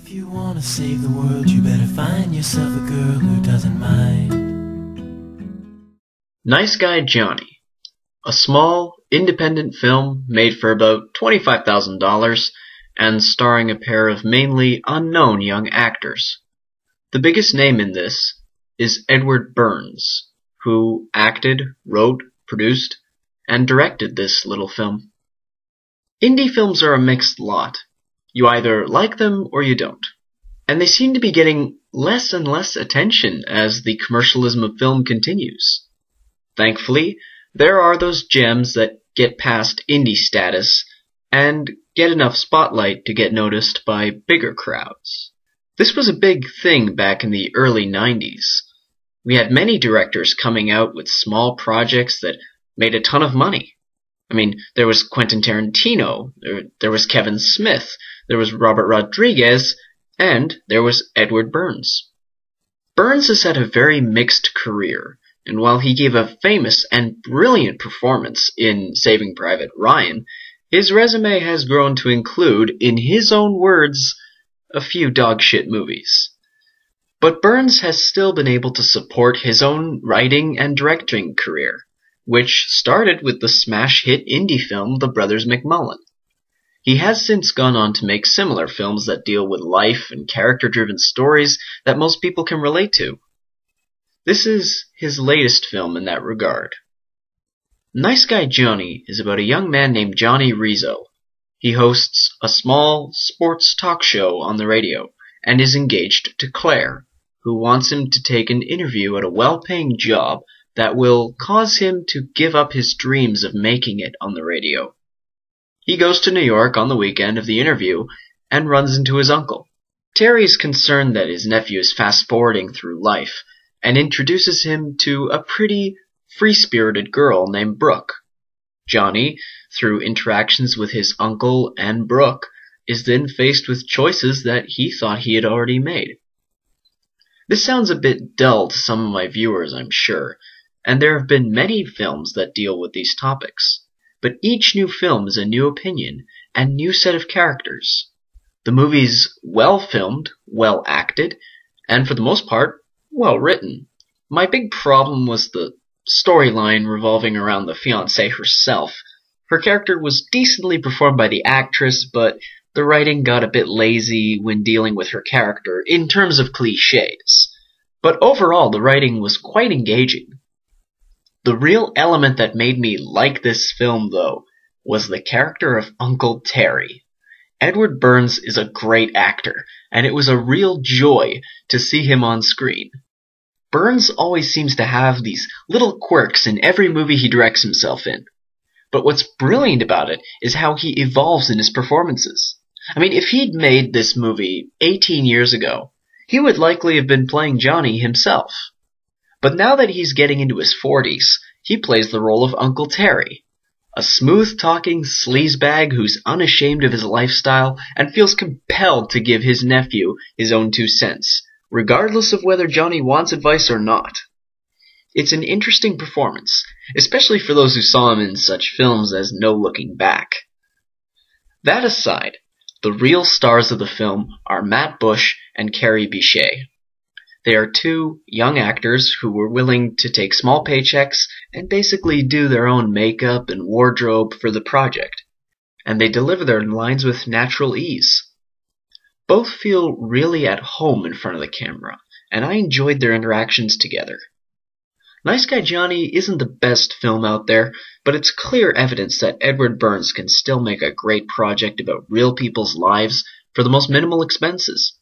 If you want to save the world, you better find yourself a girl who doesn't mind. Nice Guy Johnny, a small, independent film made for about $25,000 and starring a pair of mainly unknown young actors. The biggest name in this is Edward Burns, who acted, wrote, produced, and directed this little film. Indie films are a mixed lot. You either like them or you don't. And they seem to be getting less and less attention as the commercialism of film continues. Thankfully, there are those gems that get past indie status and get enough spotlight to get noticed by bigger crowds. This was a big thing back in the early 90s. We had many directors coming out with small projects that made a ton of money. I mean, there was Quentin Tarantino, there was Kevin Smith, there was Robert Rodriguez, and there was Edward Burns. Burns has had a very mixed career, and while he gave a famous and brilliant performance in Saving Private Ryan, his resume has grown to include, in his own words, a few dog-shit movies. But Burns has still been able to support his own writing and directing career, which started with the smash hit indie film The Brothers McMullen. He has since gone on to make similar films that deal with life and character-driven stories that most people can relate to. This is his latest film in that regard. Nice Guy Johnny is about a young man named Johnny Rizzo. He hosts a small sports talk show on the radio and is engaged to Claire, who wants him to take an interview at a well-paying job that will cause him to give up his dreams of making it on the radio. He goes to New York on the weekend of the interview and runs into his uncle. Terry is concerned that his nephew is fast-forwarding through life and introduces him to a pretty, free-spirited girl named Brooke. Johnny, through interactions with his uncle and Brooke, is then faced with choices that he thought he had already made. This sounds a bit dull to some of my viewers, I'm sure, and there have been many films that deal with these topics. But each new film is a new opinion and new set of characters. The movie's well filmed, well acted, and for the most part, well written. My big problem was the storyline revolving around the fiancée herself. Her character was decently performed by the actress, but the writing got a bit lazy when dealing with her character in terms of cliches. But overall, the writing was quite engaging. The real element that made me like this film, though, was the character of Uncle Terry. Edward Burns is a great actor, and it was a real joy to see him on screen. Burns always seems to have these little quirks in every movie he directs himself in. But what's brilliant about it is how he evolves in his performances. I mean, if he'd made this movie 18 years ago, he would likely have been playing Johnny himself. But now that he's getting into his 40s, he plays the role of Uncle Terry, a smooth-talking sleazebag who's unashamed of his lifestyle and feels compelled to give his nephew his own 2 cents, regardless of whether Johnny wants advice or not. It's an interesting performance, especially for those who saw him in such films as No Looking Back. That aside, the real stars of the film are Matt Bush and Kerry Bishe. They are 2 young actors who were willing to take small paychecks and basically do their own makeup and wardrobe for the project, and they deliver their lines with natural ease. Both feel really at home in front of the camera, and I enjoyed their interactions together. Nice Guy Johnny isn't the best film out there, but it's clear evidence that Edward Burns can still make a great project about real people's lives for the most minimal expenses.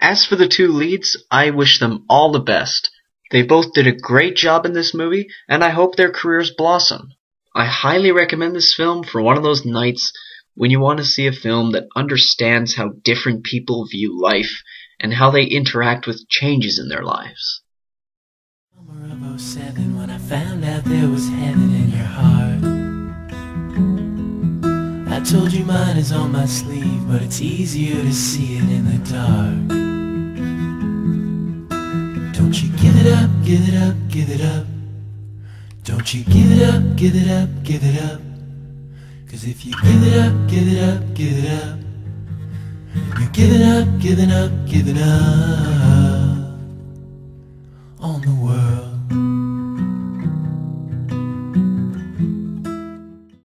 As for the 2 leads, I wish them all the best. They both did a great job in this movie, and I hope their careers blossom. I highly recommend this film for one of those nights when you want to see a film that understands how different people view life and how they interact with changes in their lives. Summer of '07, when I found out there was heaven in your heart. I told you mine is on my sleeve, but it's easier to see it in the dark. Don't you give it up, give it up, give it up. Don't you give it up, give it up, give it up. 'Cause if you give it up, give it up, give it up, You're giving up, giving up, giving up on the world.